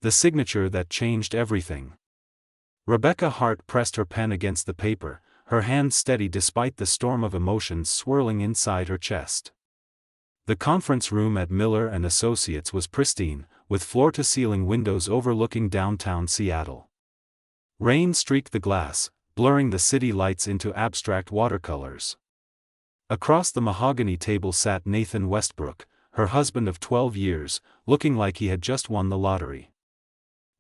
The signature that changed everything. Rebecca Hart pressed her pen against the paper, her hand steady despite the storm of emotions swirling inside her chest. The conference room at Miller & Associates was pristine, with floor-to-ceiling windows overlooking downtown Seattle. Rain streaked the glass, blurring the city lights into abstract watercolors. Across the mahogany table sat Nathan Westbrook, her husband of 12 years, looking like he had just won the lottery.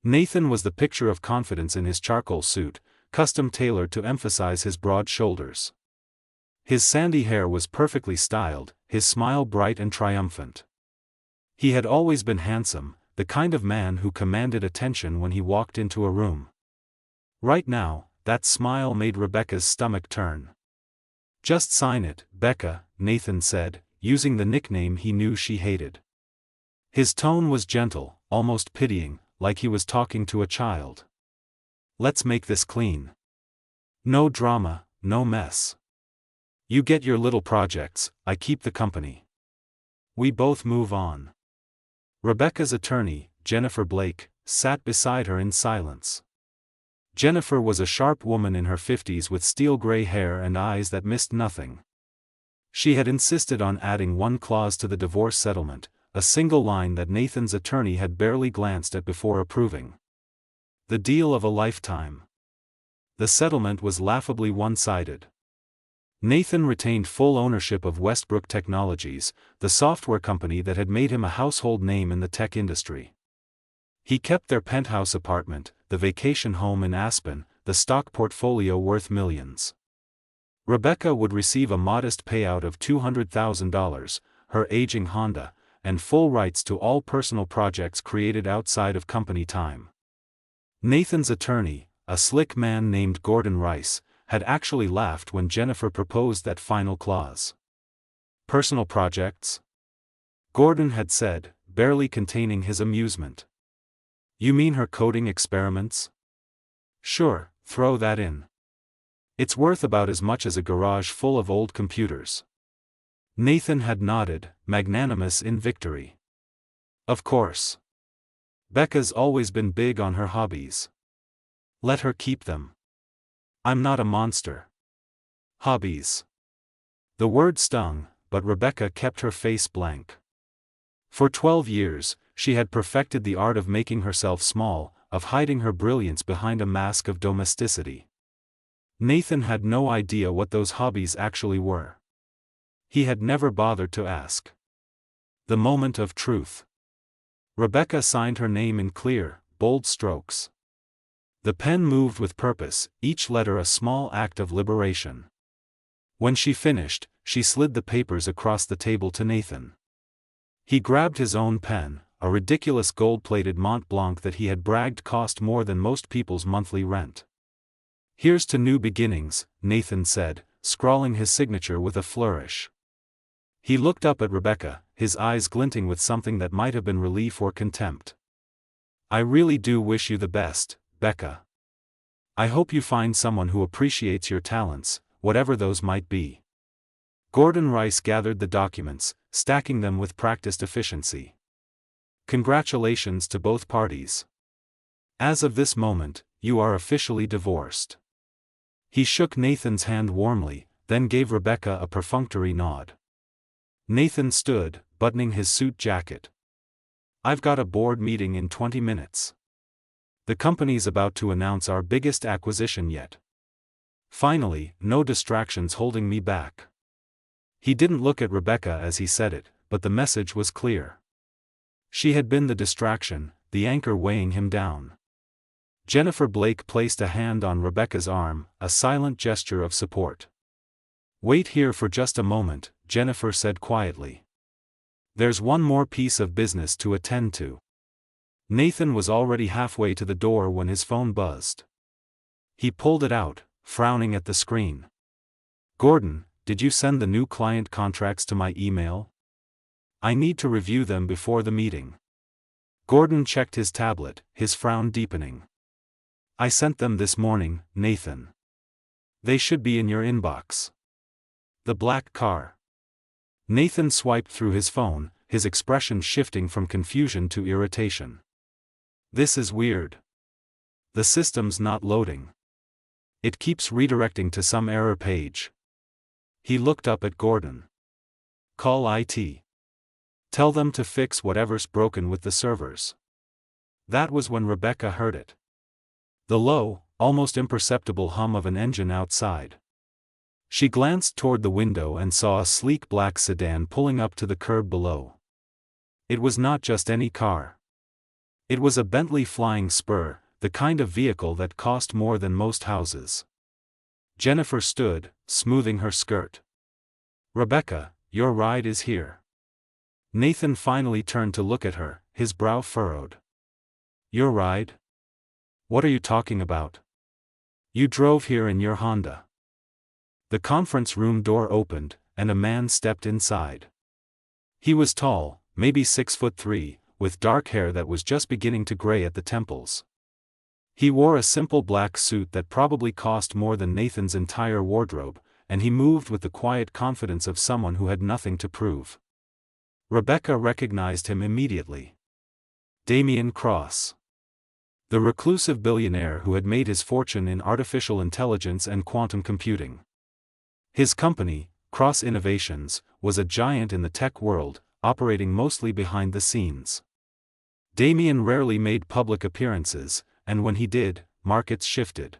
Nathan was the picture of confidence in his charcoal suit, custom-tailored to emphasize his broad shoulders. His sandy hair was perfectly styled, his smile bright and triumphant. He had always been handsome, the kind of man who commanded attention when he walked into a room. Right now, that smile made Rebecca's stomach turn. "Just sign it, Becca," Nathan said, using the nickname he knew she hated. His tone was gentle, almost pitying, like he was talking to a child. "Let's make this clean. No drama, no mess. You get your little projects, I keep the company. We both move on." Rebecca's attorney, Jennifer Blake, sat beside her in silence. Jennifer was a sharp woman in her 50s with steel-gray hair and eyes that missed nothing. She had insisted on adding one clause to the divorce settlement, a single line that Nathan's attorney had barely glanced at before approving. The deal of a lifetime. The settlement was laughably one-sided. Nathan retained full ownership of Westbrook Technologies, the software company that had made him a household name in the tech industry. He kept their penthouse apartment, the vacation home in Aspen, the stock portfolio worth millions. Rebecca would receive a modest payout of $200,000, her aging Honda, and full rights to all personal projects created outside of company time. Nathan's attorney, a slick man named Gordon Rice, had actually laughed when Jennifer proposed that final clause. "Personal projects?" Gordon had said, barely containing his amusement. "You mean her coding experiments?" "Sure, throw that in. It's worth about as much as a garage full of old computers." Nathan had nodded, magnanimous in victory. "Of course. Becca's always been big on her hobbies. Let her keep them. I'm not a monster." Hobbies. The word stung, but Rebecca kept her face blank. For 12 years, she had perfected the art of making herself small, of hiding her brilliance behind a mask of domesticity. Nathan had no idea what those hobbies actually were. He had never bothered to ask. The moment of truth. Rebecca signed her name in clear, bold strokes. The pen moved with purpose, each letter a small act of liberation. When she finished, she slid the papers across the table to Nathan. He grabbed his own pen, a ridiculous gold-plated Mont Blanc that he had bragged cost more than most people's monthly rent. "Here's to new beginnings," Nathan said, scrawling his signature with a flourish. He looked up at Rebecca, his eyes glinting with something that might have been relief or contempt. "I really do wish you the best, Becca. I hope you find someone who appreciates your talents, whatever those might be." Gordon Rice gathered the documents, stacking them with practiced efficiency. "Congratulations to both parties. As of this moment, you are officially divorced." He shook Nathan's hand warmly, then gave Rebecca a perfunctory nod. Nathan stood, buttoning his suit jacket. "I've got a board meeting in 20 minutes. The company's about to announce our biggest acquisition yet. Finally, no distractions holding me back." He didn't look at Rebecca as he said it, but the message was clear. She had been the distraction, the anchor weighing him down. Jennifer Blake placed a hand on Rebecca's arm, a silent gesture of support. "Wait here for just a moment," Jennifer said quietly. "There's one more piece of business to attend to." Nathan was already halfway to the door when his phone buzzed. He pulled it out, frowning at the screen. "Gordon, did you send the new client contracts to my email? I need to review them before the meeting." Gordon checked his tablet, his frown deepening. "I sent them this morning, Nathan. They should be in your inbox." The black car. Nathan swiped through his phone, his expression shifting from confusion to irritation. This is weird. The system's not loading. It keeps redirecting to some error page. He looked up at Gordon. Call IT. Tell them to fix whatever's broken with the servers. That was when Rebecca heard it. The low, almost imperceptible hum of an engine outside. She glanced toward the window and saw a sleek black sedan pulling up to the curb below. It was not just any car. It was a Bentley Flying Spur, the kind of vehicle that cost more than most houses. Jennifer stood, smoothing her skirt. Rebecca, your ride is here. Nathan finally turned to look at her, his brow furrowed. Your ride? What are you talking about? You drove here in your Honda. The conference room door opened, and a man stepped inside. He was tall, maybe 6'3", with dark hair that was just beginning to gray at the temples. He wore a simple black suit that probably cost more than Nathan's entire wardrobe, and he moved with the quiet confidence of someone who had nothing to prove. Rebecca recognized him immediately. Damian Cross. The reclusive billionaire who had made his fortune in artificial intelligence and quantum computing. His company, Cross Innovations, was a giant in the tech world, operating mostly behind the scenes. Damian rarely made public appearances, and when he did, markets shifted.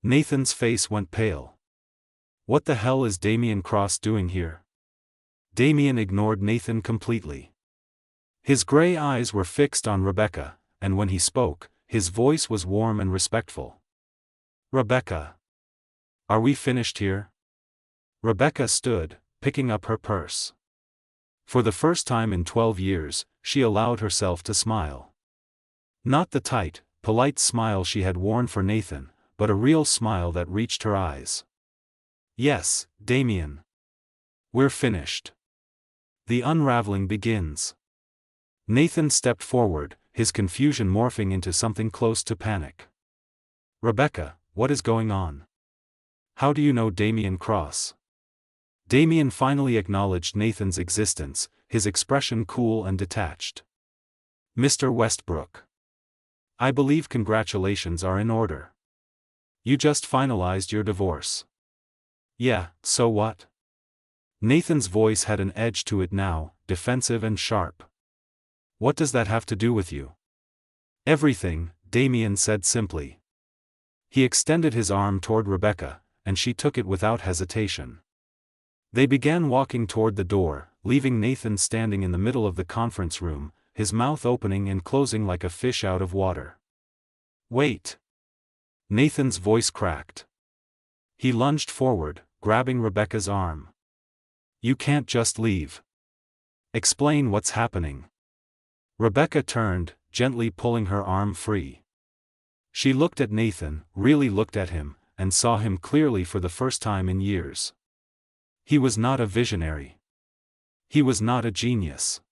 Nathan's face went pale. What the hell is Damian Cross doing here? Damian ignored Nathan completely. His gray eyes were fixed on Rebecca, and when he spoke, his voice was warm and respectful. Rebecca. Are we finished here? Rebecca stood, picking up her purse. For the first time in 12 years, she allowed herself to smile. Not the tight, polite smile she had worn for Nathan, but a real smile that reached her eyes. Yes, Damian. We're finished. The unraveling begins. Nathan stepped forward, his confusion morphing into something close to panic. Rebecca, what is going on? How do you know Damian Cross? Damian finally acknowledged Nathan's existence, his expression cool and detached. Mr. Westbrook. I believe congratulations are in order. You just finalized your divorce. Yeah, so what? Nathan's voice had an edge to it now, defensive and sharp. What does that have to do with you? Everything, Damian said simply. He extended his arm toward Rebecca, and she took it without hesitation. They began walking toward the door, leaving Nathan standing in the middle of the conference room, his mouth opening and closing like a fish out of water. Wait! Nathan's voice cracked. He lunged forward, grabbing Rebecca's arm. You can't just leave. Explain what's happening. Rebecca turned, gently pulling her arm free. She looked at Nathan, really looked at him, and saw him clearly for the first time in years. He was not a visionary. He was not a genius.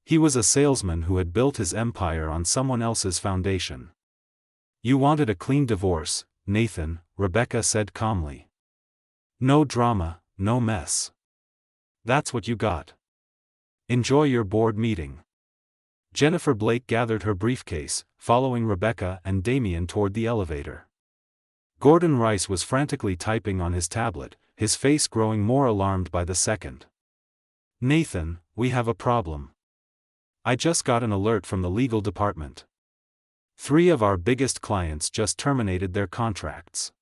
He was a salesman who had built his empire on someone else's foundation. You wanted a clean divorce, Nathan, Rebecca said calmly. No drama, no mess. That's what you got. Enjoy your board meeting. Jennifer Blake gathered her briefcase, following Rebecca and Damian toward the elevator. Gordon Rice was frantically typing on his tablet, his face growing more alarmed by the second. Nathan, we have a problem. I just got an alert from the legal department. 3 of our biggest clients just terminated their contracts.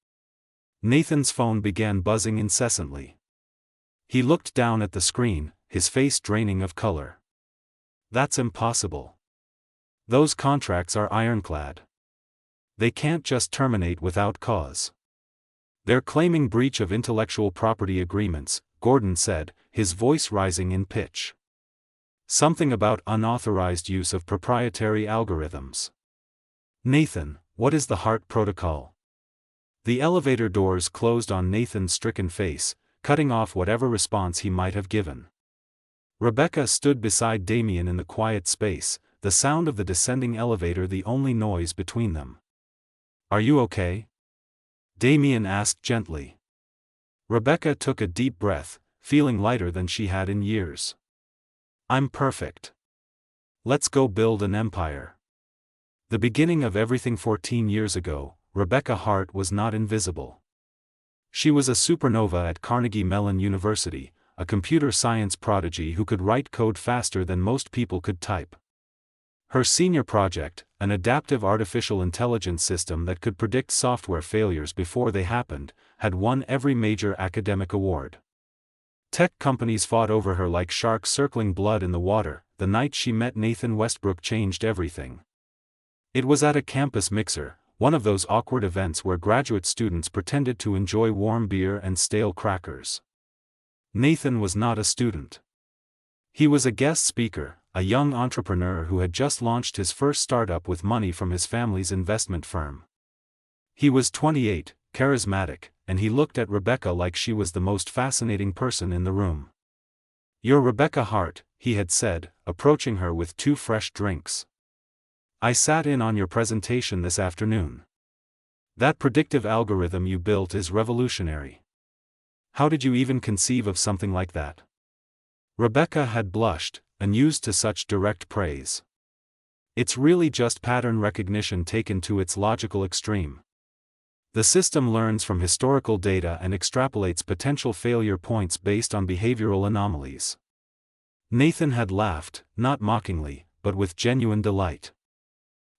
Nathan's phone began buzzing incessantly. He looked down at the screen, his face draining of color. That's impossible. Those contracts are ironclad. They can't just terminate without cause. They're claiming breach of intellectual property agreements, Gordon said, his voice rising in pitch. Something about unauthorized use of proprietary algorithms. Nathan, what is the HART protocol? The elevator doors closed on Nathan's stricken face, cutting off whatever response he might have given. Rebecca stood beside Damian in the quiet space, the sound of the descending elevator the only noise between them. Are you okay? Damian asked gently. Rebecca took a deep breath, feeling lighter than she had in years. I'm perfect. Let's go build an empire. The beginning of everything 14 years ago, Rebecca Hart was not invisible. She was a supernova at Carnegie Mellon University, a computer science prodigy who could write code faster than most people could type. Her senior project, an adaptive artificial intelligence system that could predict software failures before they happened, had won every major academic award. Tech companies fought over her like sharks circling blood in the water. The night she met Nathan Westbrook changed everything. It was at a campus mixer, one of those awkward events where graduate students pretended to enjoy warm beer and stale crackers. Nathan was not a student. He was a guest speaker, a young entrepreneur who had just launched his first startup with money from his family's investment firm. He was 28, charismatic, and he looked at Rebecca like she was the most fascinating person in the room. "You're Rebecca Hart," he had said, approaching her with 2 fresh drinks. "I sat in on your presentation this afternoon. That predictive algorithm you built is revolutionary. How did you even conceive of something like that?" Rebecca had blushed, unused to such direct praise. "It's really just pattern recognition taken to its logical extreme. The system learns from historical data and extrapolates potential failure points based on behavioral anomalies." Nathan had laughed, not mockingly, but with genuine delight.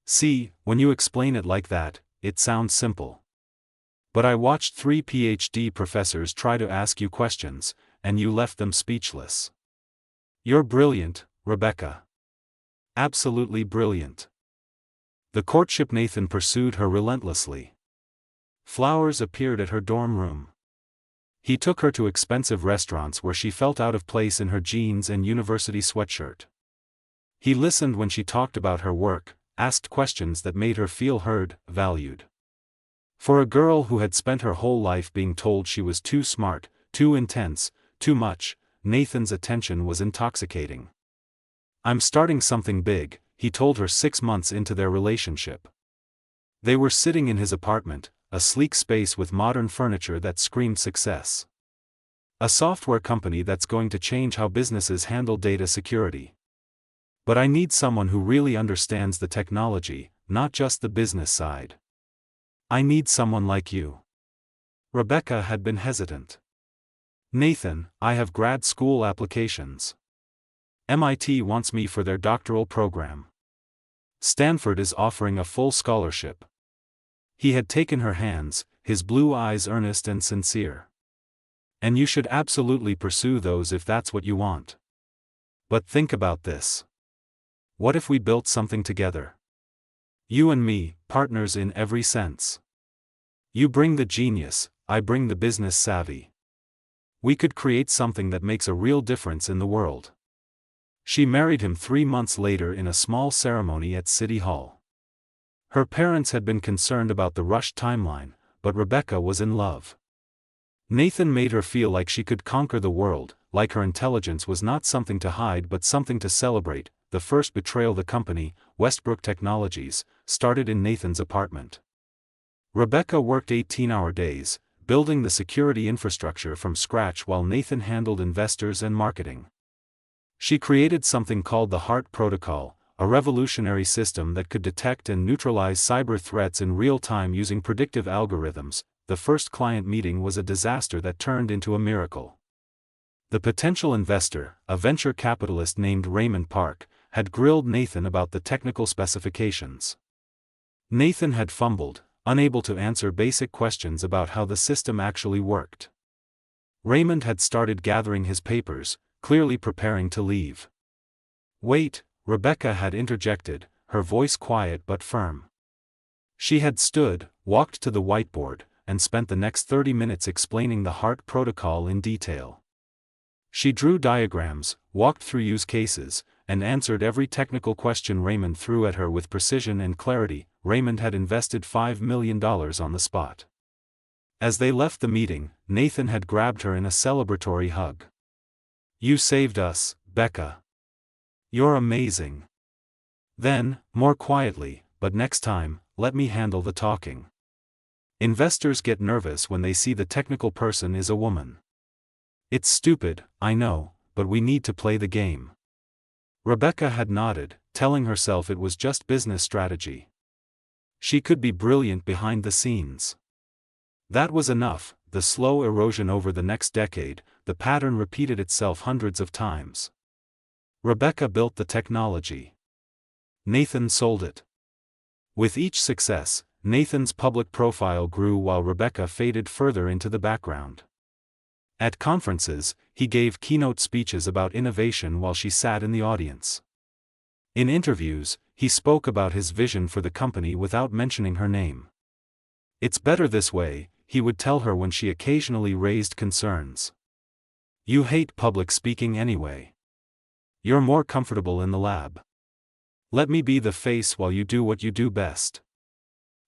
"See, when you explain it like that, it sounds simple. But I watched 3 PhD professors try to ask you questions, and you left them speechless. You're brilliant, Rebecca. Absolutely brilliant." The courtship Nathan pursued her relentlessly. Flowers appeared at her dorm room. He took her to expensive restaurants where she felt out of place in her jeans and university sweatshirt. He listened when she talked about her work, asked questions that made her feel heard, valued. For a girl who had spent her whole life being told she was too smart, too intense, too much, Nathan's attention was intoxicating. "I'm starting something big," he told her 6 months into their relationship. They were sitting in his apartment, a sleek space with modern furniture that screamed success. "A software company that's going to change how businesses handle data security. But I need someone who really understands the technology, not just the business side. I need someone like you." Rebecca had been hesitant. "Nathan, I have grad school applications. MIT wants me for their doctoral program. Stanford is offering a full scholarship." He had taken her hands, his blue eyes earnest and sincere. "And you should absolutely pursue those if that's what you want. But think about this. What if we built something together? You and me, partners in every sense. You bring the genius, I bring the business savvy. We could create something that makes a real difference in the world." She married him 3 months later in a small ceremony at City Hall. Her parents had been concerned about the rushed timeline, but Rebecca was in love. Nathan made her feel like she could conquer the world, like her intelligence was not something to hide but something to celebrate. The first betrayal the company, Westbrook Technologies, started in Nathan's apartment. Rebecca worked 18-hour days, building the security infrastructure from scratch while Nathan handled investors and marketing. She created something called the Hart Protocol, a revolutionary system that could detect and neutralize cyber threats in real time using predictive algorithms. The first client meeting was a disaster that turned into a miracle. The potential investor, a venture capitalist named Raymond Park, had grilled Nathan about the technical specifications. Nathan had fumbled, unable to answer basic questions about how the system actually worked. Raymond had started gathering his papers, clearly preparing to leave. "Wait," Rebecca had interjected, her voice quiet but firm. She had stood, walked to the whiteboard, and spent the next 30 minutes explaining the Hart Protocol in detail. She drew diagrams, walked through use cases, and answered every technical question Raymond threw at her with precision and clarity. Raymond had invested $5 million on the spot. As they left the meeting, Nathan had grabbed her in a celebratory hug. "You saved us, Becca. You're amazing." Then, more quietly, "But next time, let me handle the talking. Investors get nervous when they see the technical person is a woman. It's stupid, I know, but we need to play the game." Rebecca had nodded, telling herself it was just business strategy. She could be brilliant behind the scenes. That was enough. The slow erosion over the next decade, the pattern repeated itself hundreds of times. Rebecca built the technology. Nathan sold it. With each success, Nathan's public profile grew while Rebecca faded further into the background. At conferences, he gave keynote speeches about innovation while she sat in the audience. In interviews, he spoke about his vision for the company without mentioning her name. "It's better this way," he would tell her when she occasionally raised concerns. "You hate public speaking anyway. You're more comfortable in the lab. Let me be the face while you do what you do best."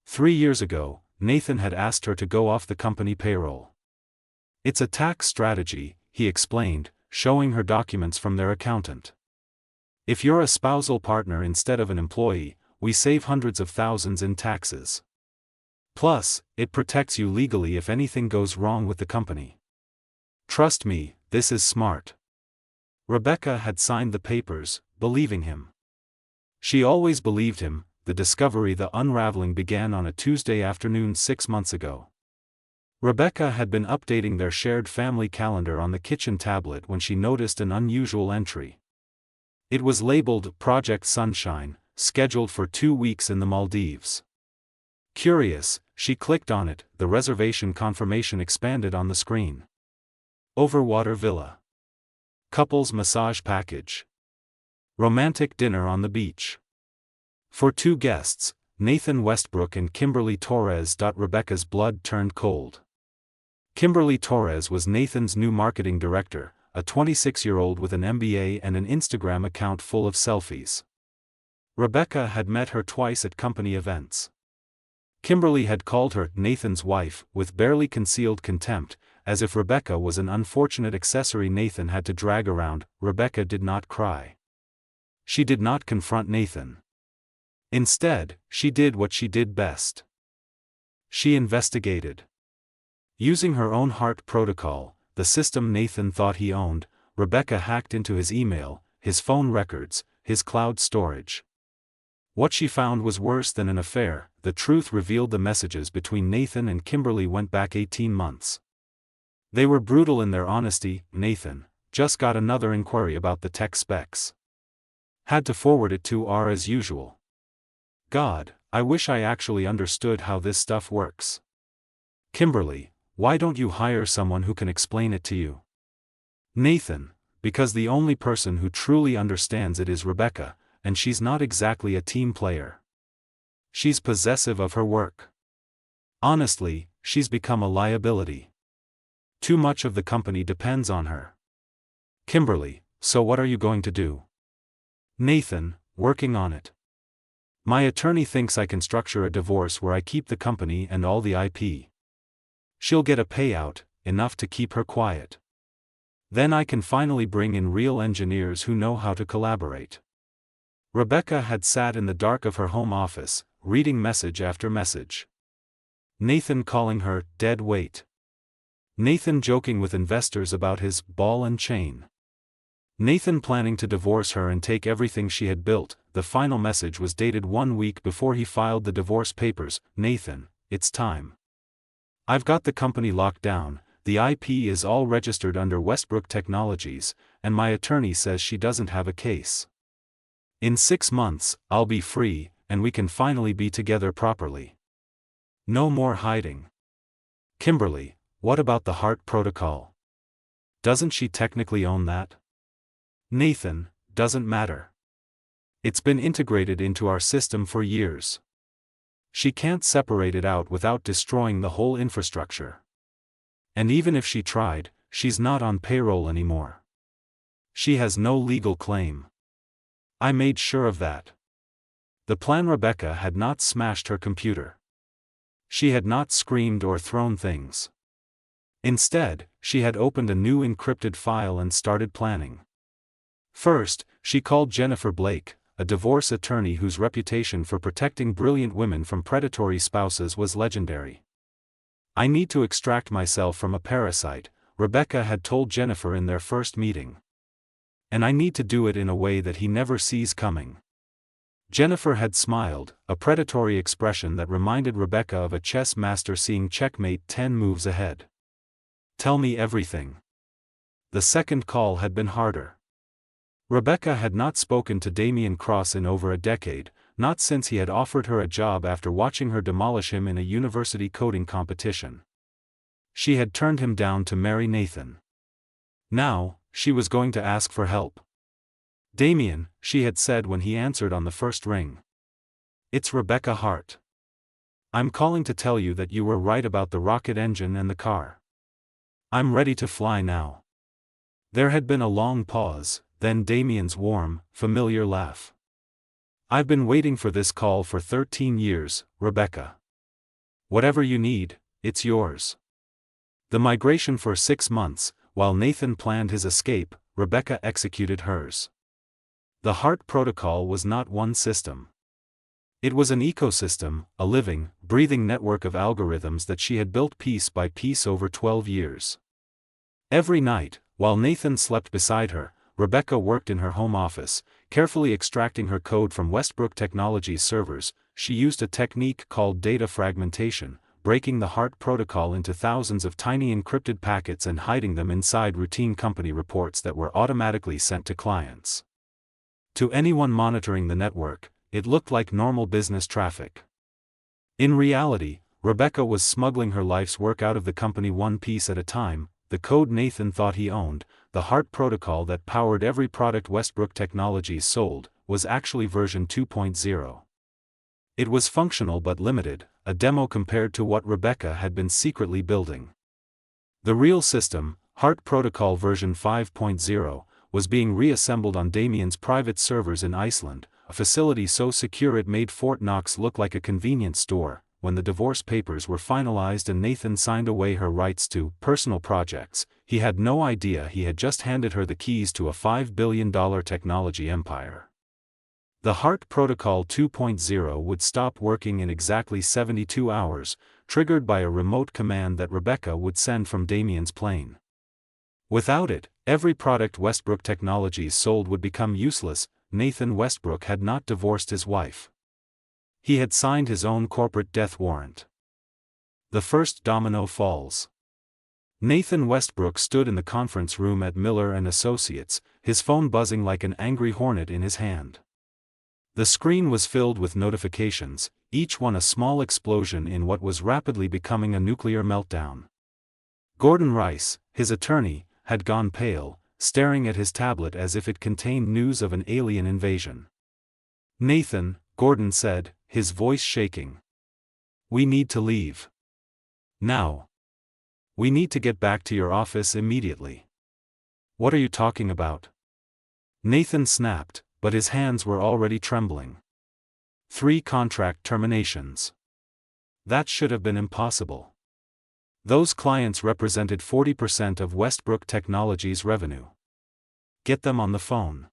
3 years ago, Nathan had asked her to go off the company payroll. "It's a tax strategy," he explained, showing her documents from their accountant. "If you're a spousal partner instead of an employee, we save hundreds of thousands in taxes. Plus, it protects you legally if anything goes wrong with the company. Trust me, this is smart." Rebecca had signed the papers, believing him. She always believed him. The unraveling began on a Tuesday afternoon 6 months ago. Rebecca had been updating their shared family calendar on the kitchen tablet when she noticed an unusual entry. It was labeled Project Sunshine, scheduled for 2 weeks in the Maldives. Curious, she clicked on it. The reservation confirmation expanded on the screen. Overwater villa. Couples massage package. Romantic dinner on the beach. For 2 guests, Nathan Westbrook and Kimberly Torres. Rebecca's blood turned cold. Kimberly Torres was Nathan's new marketing director, a 26-year-old with an MBA and an Instagram account full of selfies. Rebecca had met her twice at company events. Kimberly had called her Nathan's wife with barely concealed contempt, as if Rebecca was an unfortunate accessory Nathan had to drag around. Rebecca did not cry. She did not confront Nathan. Instead, she did what she did best. She investigated. Using her own heart protocol, the system Nathan thought he owned, Rebecca hacked into his email, his phone records, his cloud storage. What she found was worse than an affair. The truth revealed the messages between Nathan and Kimberly went back 18 months. They were brutal in their honesty. "Nathan, just got another inquiry about the tech specs. Had to forward it to R as usual. God, I wish I actually understood how this stuff works." Kimberly, "Why don't you hire someone who can explain it to you?" Nathan, "Because the only person who truly understands it is Rebecca, and she's not exactly a team player. She's possessive of her work. Honestly, she's become a liability. Too much of the company depends on her." Kimberly, "So what are you going to do?" Nathan, "Working on it. My attorney thinks I can structure a divorce where I keep the company and all the IP. She'll get a payout, enough to keep her quiet. Then I can finally bring in real engineers who know how to collaborate." Rebecca had sat in the dark of her home office, reading message after message. Nathan calling her dead weight. Nathan joking with investors about his ball and chain. Nathan planning to divorce her and take everything she had built. The final message was dated 1 week before he filed the divorce papers. "Nathan, it's time. I've got the company locked down, the IP is all registered under Westbrook Technologies, and my attorney says she doesn't have a case. In 6 months, I'll be free, and we can finally be together properly. No more hiding." Kimberly, "What about the heart protocol? Doesn't she technically own that?" Nathan, "Doesn't matter. It's been integrated into our system for years. She can't separate it out without destroying the whole infrastructure. And even if she tried, she's not on payroll anymore. She has no legal claim. I made sure of that." The plan. Rebecca had not smashed her computer. She had not screamed or thrown things. Instead, she had opened a new encrypted file and started planning. First, she called Jennifer Blake, a divorce attorney whose reputation for protecting brilliant women from predatory spouses was legendary. "I need to extract myself from a parasite," Rebecca had told Jennifer in their first meeting. "And I need to do it in a way that he never sees coming. Jennifer had smiled, a predatory expression that reminded Rebecca of a chess master seeing checkmate 10 moves ahead. "Tell me everything." The second call had been harder. Rebecca had not spoken to Damien Cross in over a decade, not since he had offered her a job after watching her demolish him in a university coding competition. She had turned him down to marry Nathan. Now, she was going to ask for help. "Damien," she had said when he answered on the first ring. "It's Rebecca Hart. I'm calling to tell you that you were right about the rocket engine and the car. I'm ready to fly now." There had been a long pause, then Damien's warm, familiar laugh. "I've been waiting for this call for 13 years, Rebecca. Whatever you need, it's yours." The migration for 6 months, while Nathan planned his escape, Rebecca executed hers. The Hart Protocol was not one system. It was an ecosystem, a living, breathing network of algorithms that she had built piece by piece over 12 years. Every night, while Nathan slept beside her, Rebecca worked in her home office, carefully extracting her code from Westbrook Technologies servers. She used a technique called data fragmentation, breaking the Hart Protocol into thousands of tiny encrypted packets and hiding them inside routine company reports that were automatically sent to clients. To anyone monitoring the network, it looked like normal business traffic. In reality, Rebecca was smuggling her life's work out of the company one piece at a time. The code Nathan thought he owned, the Hart Protocol that powered every product Westbrook Technologies sold, was actually version 2.0. It was functional but limited, a demo compared to what Rebecca had been secretly building. The real system, Hart Protocol version 5.0, was being reassembled on Damien's private servers in Iceland, a facility so secure it made Fort Knox look like a convenience store. When the divorce papers were finalized and Nathan signed away her rights to personal projects, he had no idea he had just handed her the keys to a $5 billion technology empire. The Hart Protocol 2.0 would stop working in exactly 72 hours, triggered by a remote command that Rebecca would send from Damien's plane. Without it, every product Westbrook Technologies sold would become useless. Nathan Westbrook had not divorced his wife. He had signed his own corporate death warrant. The first domino falls. Nathan Westbrook stood in the conference room at Miller & Associates, his phone buzzing like an angry hornet in his hand. The screen was filled with notifications, each one a small explosion in what was rapidly becoming a nuclear meltdown. Gordon Rice, his attorney, had gone pale, staring at his tablet as if it contained news of an alien invasion. "Nathan," Gordon said, his voice shaking. "We need to leave. Now. We need to get back to your office immediately." "What are you talking about?" Nathan snapped, but his hands were already trembling. 3 contract terminations. That should have been impossible. Those clients represented 40% of Westbrook Technologies' revenue. "Get them on the phone.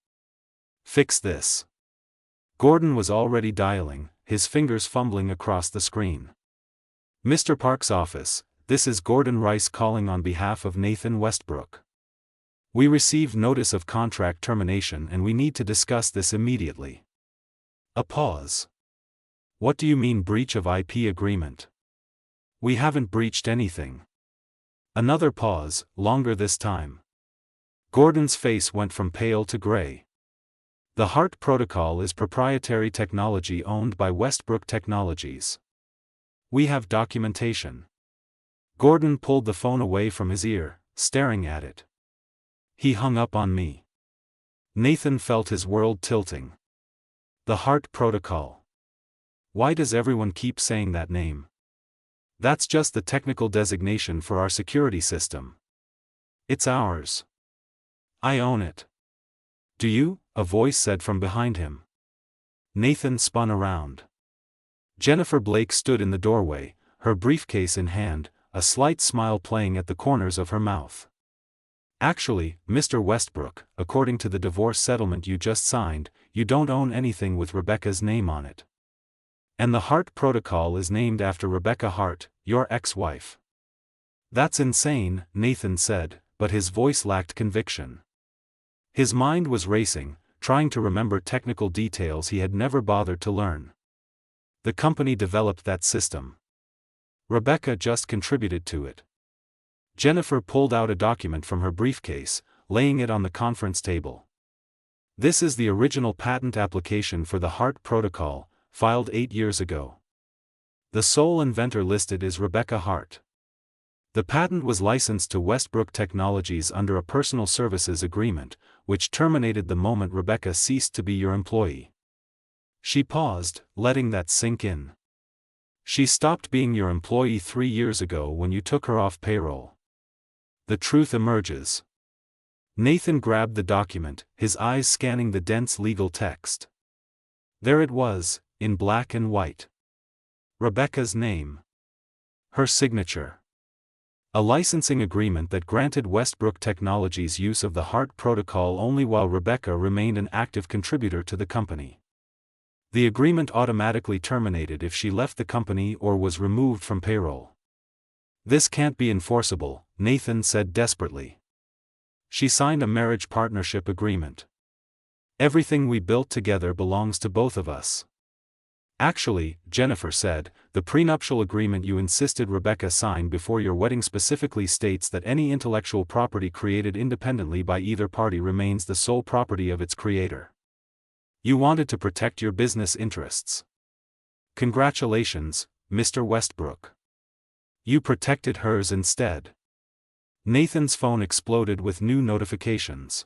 Fix this." Gordon was already dialing, his fingers fumbling across the screen. "Mr. Park's office, this is Gordon Rice calling on behalf of Nathan Westbrook. We received notice of contract termination and we need to discuss this immediately." A pause. "What do you mean breach of IP agreement?" "We haven't breached anything." Another pause, longer this time. Gordon's face went from pale to gray. "The Hart Protocol is proprietary technology owned by Westbrook Technologies. We have documentation." Gordon pulled the phone away from his ear, staring at it. He hung up on me. Nathan felt his world tilting. The Hart Protocol. Why does everyone keep saying that name? That's just the technical designation for our security system. It's ours. I own it. Do you? A voice said from behind him. Nathan spun around. Jennifer Blake stood in the doorway, her briefcase in hand, a slight smile playing at the corners of her mouth. "Actually, Mr. Westbrook, according to the divorce settlement you just signed, you don't own anything with Rebecca's name on it. And the Hart Protocol is named after Rebecca Hart, your ex-wife." "That's insane," Nathan said, but his voice lacked conviction. His mind was racing, trying to remember technical details he had never bothered to learn. The company developed that system. Rebecca just contributed to it. Jennifer pulled out a document from her briefcase, laying it on the conference table. This is the original patent application for the HART protocol, filed 8 years ago. The sole inventor listed is Rebecca Hart. The patent was licensed to Westbrook Technologies under a personal services agreement, which terminated the moment Rebecca ceased to be your employee. She paused, letting that sink in. She stopped being your employee 3 years ago when you took her off payroll. The truth emerges. Nathan grabbed the document, his eyes scanning the dense legal text. There it was, in black and white. Rebecca's name. Her signature. A licensing agreement that granted Westbrook Technologies use of the HART protocol only while Rebecca remained an active contributor to the company. The agreement automatically terminated if she left the company or was removed from payroll. This can't be enforceable, Nathan said desperately. She signed a marriage partnership agreement. Everything we built together belongs to both of us. Actually, Jennifer said, the prenuptial agreement you insisted Rebecca sign before your wedding specifically states that any intellectual property created independently by either party remains the sole property of its creator. You wanted to protect your business interests. Congratulations, Mr. Westbrook. You protected hers instead. Nathan's phone exploded with new notifications.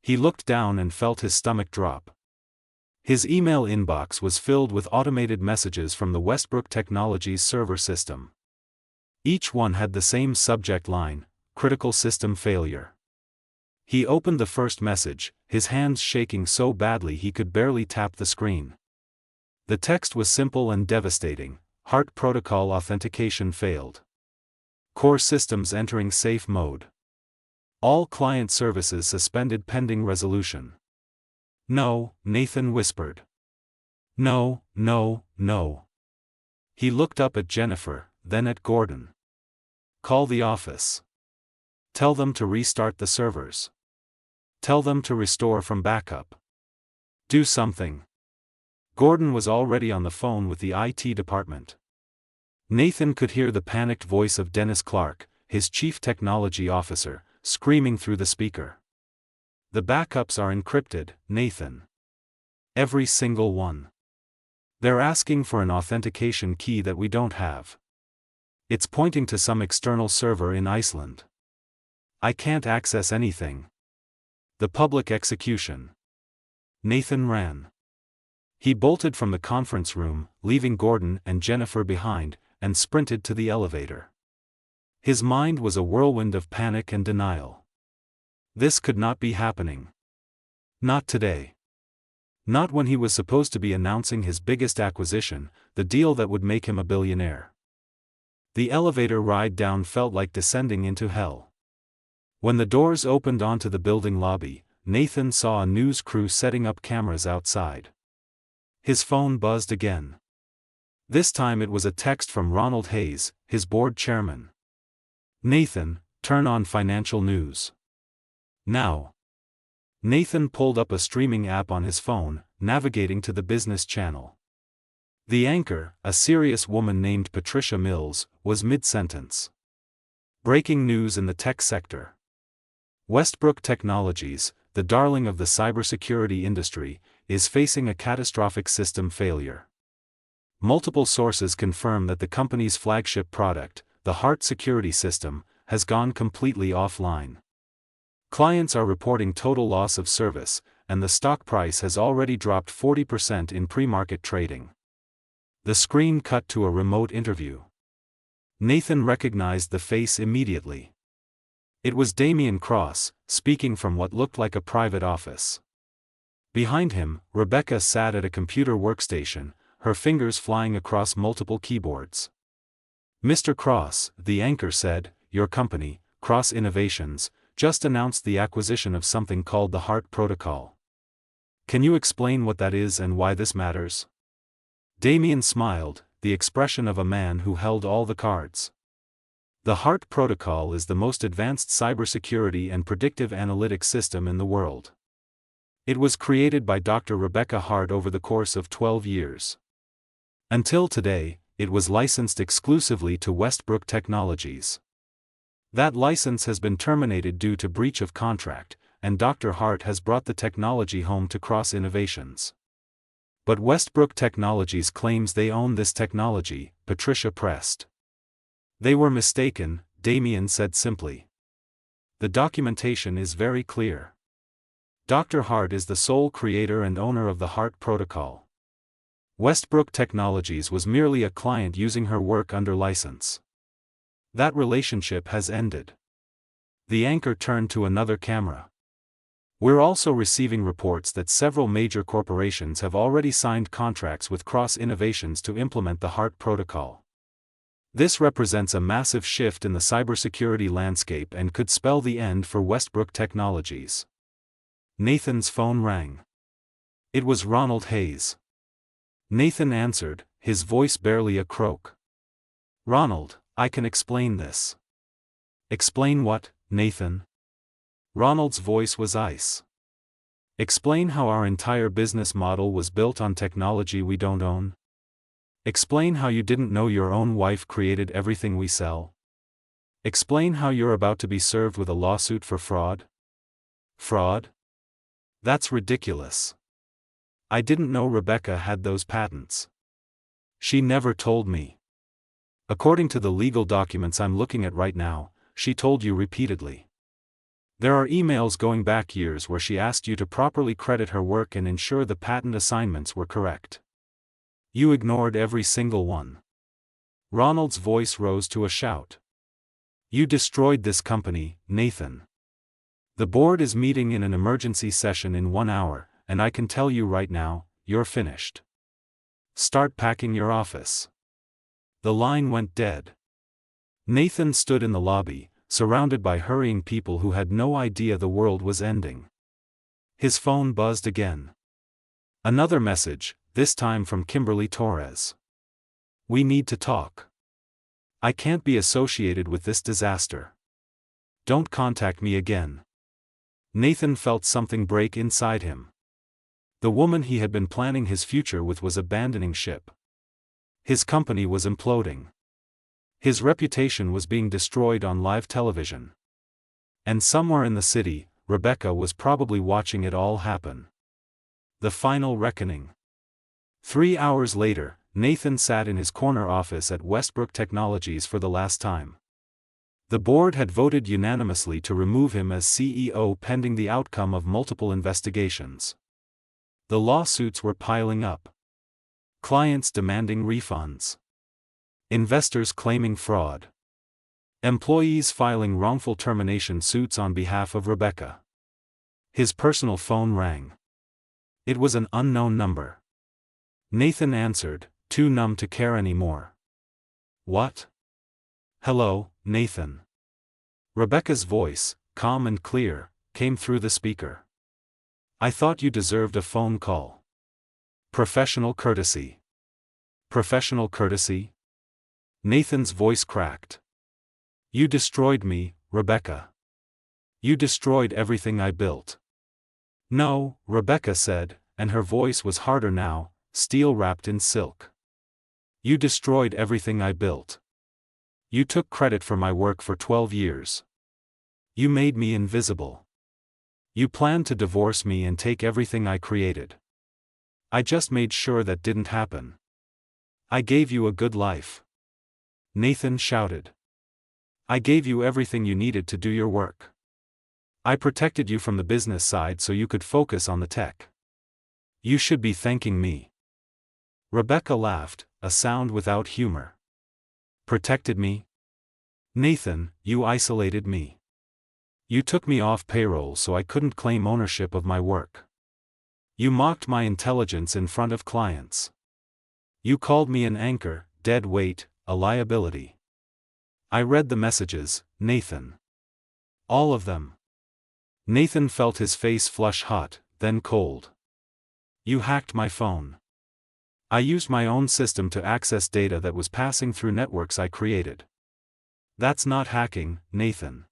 He looked down and felt his stomach drop. His email inbox was filled with automated messages from the Westbrook Technologies server system. Each one had the same subject line, critical system failure. He opened the first message, his hands shaking so badly he could barely tap the screen. The text was simple and devastating: HART protocol authentication failed. Core systems entering safe mode. All client services suspended pending resolution. No, Nathan whispered. No, no, no. He looked up at Jennifer, then at Gordon. Call the office. Tell them to restart the servers. Tell them to restore from backup. Do something. Gordon was already on the phone with the IT department. Nathan could hear the panicked voice of Dennis Clark, his chief technology officer, screaming through the speaker. The backups are encrypted, Nathan. Every single one. They're asking for an authentication key that we don't have. It's pointing to some external server in Iceland. I can't access anything. The public execution. Nathan ran. He bolted from the conference room, leaving Gordon and Jennifer behind, and sprinted to the elevator. His mind was a whirlwind of panic and denial. This could not be happening. Not today. Not when he was supposed to be announcing his biggest acquisition, the deal that would make him a billionaire. The elevator ride down felt like descending into hell. When the doors opened onto the building lobby, Nathan saw a news crew setting up cameras outside. His phone buzzed again. This time it was a text from Ronald Hayes, his board chairman. Nathan, turn on financial news. Now. Nathan pulled up a streaming app on his phone, navigating to the business channel. The anchor, a serious woman named Patricia Mills, was mid-sentence. Breaking news in the tech sector. Westbrook Technologies, the darling of the cybersecurity industry, is facing a catastrophic system failure. Multiple sources confirm that the company's flagship product, the HART security system, has gone completely offline. Clients are reporting total loss of service, and the stock price has already dropped 40% in pre-market trading. The screen cut to a remote interview. Nathan recognized the face immediately. It was Damian Cross, speaking from what looked like a private office. Behind him, Rebecca sat at a computer workstation, her fingers flying across multiple keyboards. Mr. Cross, the anchor said, your company, Cross Innovations, just announced the acquisition of something called the HART protocol. Can you explain what that is and why this matters? Damian smiled, the expression of a man who held all the cards. The HART protocol is the most advanced cybersecurity and predictive analytics system in the world. It was created by Dr. Rebecca Hart over the course of 12 years. Until today, it was licensed exclusively to Westbrook Technologies. That license has been terminated due to breach of contract, and Dr. Hart has brought the technology home to Cross Innovations. But Westbrook Technologies claims they own this technology, Patricia pressed. They were mistaken, Damien said simply. The documentation is very clear. Dr. Hart is the sole creator and owner of the Hart Protocol. Westbrook Technologies was merely a client using her work under license. That relationship has ended. The anchor turned to another camera. We're also receiving reports that several major corporations have already signed contracts with Cross Innovations to implement the Hart Protocol. This represents a massive shift in the cybersecurity landscape and could spell the end for Westbrook Technologies. Nathan's phone rang. It was Ronald Hayes. Nathan answered, his voice barely a croak. Ronald, I can explain this. Explain what, Nathan? Ronald's voice was ice. Explain how our entire business model was built on technology we don't own. Explain how you didn't know your own wife created everything we sell. Explain how you're about to be served with a lawsuit for fraud. Fraud? That's ridiculous. I didn't know Rebecca had those patents. She never told me. According to the legal documents I'm looking at right now, she told you repeatedly. There are emails going back years where she asked you to properly credit her work and ensure the patent assignments were correct. You ignored every single one. Ronald's voice rose to a shout. You destroyed this company, Nathan. The board is meeting in an emergency session in 1 hour, and I can tell you right now, you're finished. Start packing your office. The line went dead. Nathan stood in the lobby, surrounded by hurrying people who had no idea the world was ending. His phone buzzed again. Another message, this time from Kimberly Torres. We need to talk. I can't be associated with this disaster. Don't contact me again. Nathan felt something break inside him. The woman he had been planning his future with was abandoning ship. His company was imploding. His reputation was being destroyed on live television. And somewhere in the city, Rebecca was probably watching it all happen. The final reckoning. 3 hours later, Nathan sat in his corner office at Westbrook Technologies for the last time. The board had voted unanimously to remove him as CEO pending the outcome of multiple investigations. The lawsuits were piling up. Clients demanding refunds. Investors claiming fraud. Employees filing wrongful termination suits on behalf of Rebecca. His personal phone rang. It was an unknown number. Nathan answered, too numb to care anymore. What? Hello, Nathan. Rebecca's voice, calm and clear, came through the speaker. I thought you deserved a phone call. Professional courtesy. Professional courtesy? Nathan's voice cracked. You destroyed me, Rebecca. You destroyed everything I built. No, Rebecca said, and her voice was harder now, steel wrapped in silk. You destroyed everything I built. You took credit for my work for 12 years. You made me invisible. You planned to divorce me and take everything I created. I just made sure that didn't happen. I gave you a good life. Nathan shouted. I gave you everything you needed to do your work. I protected you from the business side so you could focus on the tech. You should be thanking me. Rebecca laughed, a sound without humor. Protected me? Nathan, you isolated me. You took me off payroll so I couldn't claim ownership of my work. You mocked my intelligence in front of clients. You called me an anchor, dead weight, a liability. I read the messages, Nathan. All of them. Nathan felt his face flush hot, then cold. You hacked my phone. I used my own system to access data that was passing through networks I created. That's not hacking, Nathan.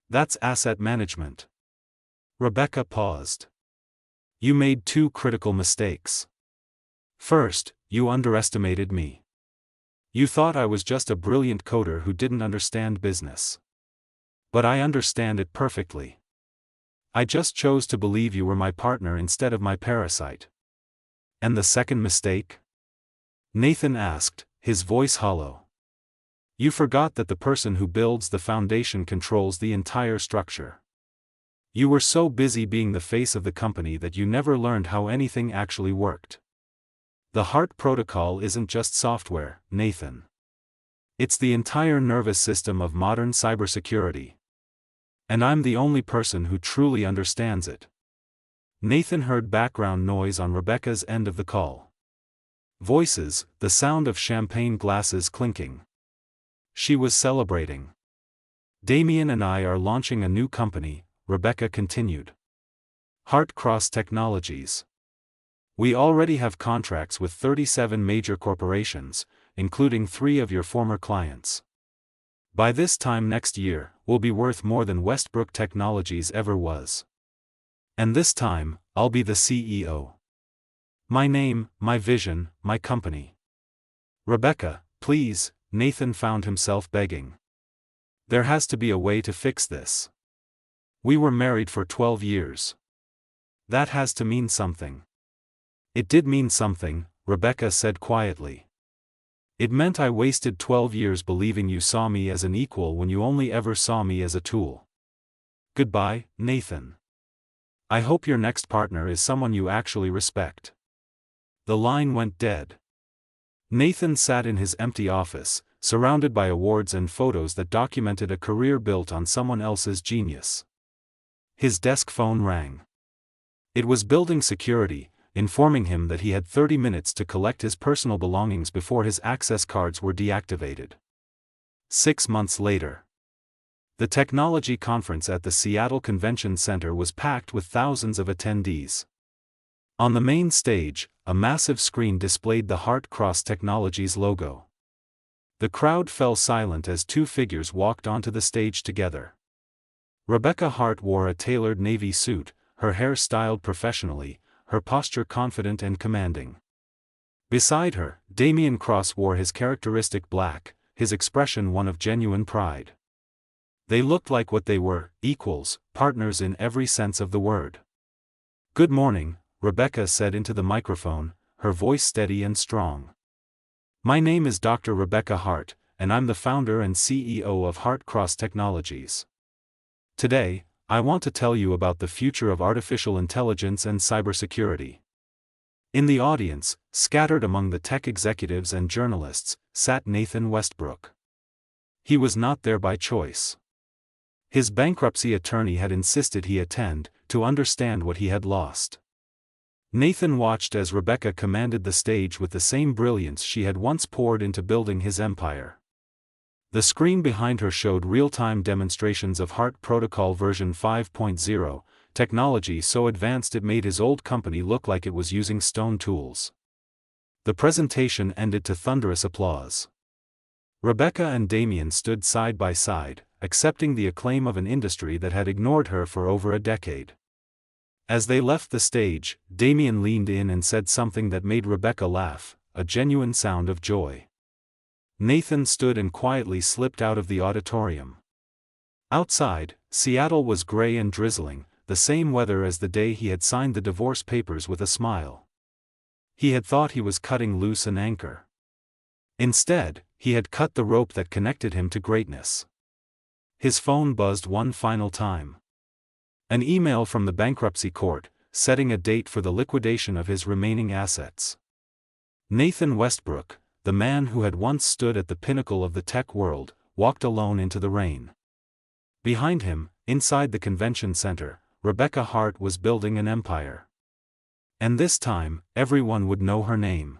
That's asset management. Rebecca paused. You made two critical mistakes. First, you underestimated me. You thought I was just a brilliant coder who didn't understand business. But I understand it perfectly. I just chose to believe you were my partner instead of my parasite. And the second mistake? Nathan asked, his voice hollow. You forgot that the person who builds the foundation controls the entire structure. You were so busy being the face of the company that you never learned how anything actually worked. The HART protocol isn't just software, Nathan. It's the entire nervous system of modern cybersecurity. And I'm the only person who truly understands it. Nathan heard background noise on Rebecca's end of the call. Voices, the sound of champagne glasses clinking. She was celebrating. Damien and I are launching a new company, Rebecca continued. HART Cross Technologies. We already have contracts with 37 major corporations, including 3 of your former clients. By this time next year, we'll be worth more than Westbrook Technologies ever was. And this time, I'll be the CEO. My name, my vision, my company. Rebecca, please, Nathan found himself begging. There has to be a way to fix this. We were married for 12 years. That has to mean something. It did mean something, Rebecca said quietly. It meant I wasted 12 years believing you saw me as an equal when you only ever saw me as a tool. Goodbye, Nathan. I hope your next partner is someone you actually respect. The line went dead. Nathan sat in his empty office, surrounded by awards and photos that documented a career built on someone else's genius. His desk phone rang. It was building security, informing him that he had 30 minutes to collect his personal belongings before his access cards were deactivated. 6 months later. The technology conference at the Seattle Convention Center was packed with thousands of attendees. On the main stage, a massive screen displayed the HART Cross Technologies logo. The crowd fell silent as 2 figures walked onto the stage together. Rebecca Hart wore a tailored navy suit, her hair styled professionally, her posture confident and commanding. Beside her, Damien Cross wore his characteristic black, his expression one of genuine pride. They looked like what they were, equals, partners in every sense of the word. Good morning, Rebecca said into the microphone, her voice steady and strong. My name is Dr. Rebecca Hart, and I'm the founder and CEO of HART Cross Technologies. Today, I want to tell you about the future of artificial intelligence and cybersecurity. In the audience, scattered among the tech executives and journalists, sat Nathan Westbrook. He was not there by choice. His bankruptcy attorney had insisted he attend, to understand what he had lost. Nathan watched as Rebecca commanded the stage with the same brilliance she had once poured into building his empire. The screen behind her showed real-time demonstrations of HART Protocol version 5.0, technology so advanced it made his old company look like it was using stone tools. The presentation ended to thunderous applause. Rebecca and Damien stood side by side, accepting the acclaim of an industry that had ignored her for over a decade. As they left the stage, Damien leaned in and said something that made Rebecca laugh, a genuine sound of joy. Nathan stood and quietly slipped out of the auditorium. Outside, Seattle was gray and drizzling, the same weather as the day he had signed the divorce papers with a smile. He had thought he was cutting loose an anchor. Instead, he had cut the rope that connected him to greatness. His phone buzzed one final time. An email from the bankruptcy court, setting a date for the liquidation of his remaining assets. Nathan Westbrook, the man who had once stood at the pinnacle of the tech world, walked alone into the rain. Behind him, inside the convention center, Rebecca Hart was building an empire. And this time, everyone would know her name.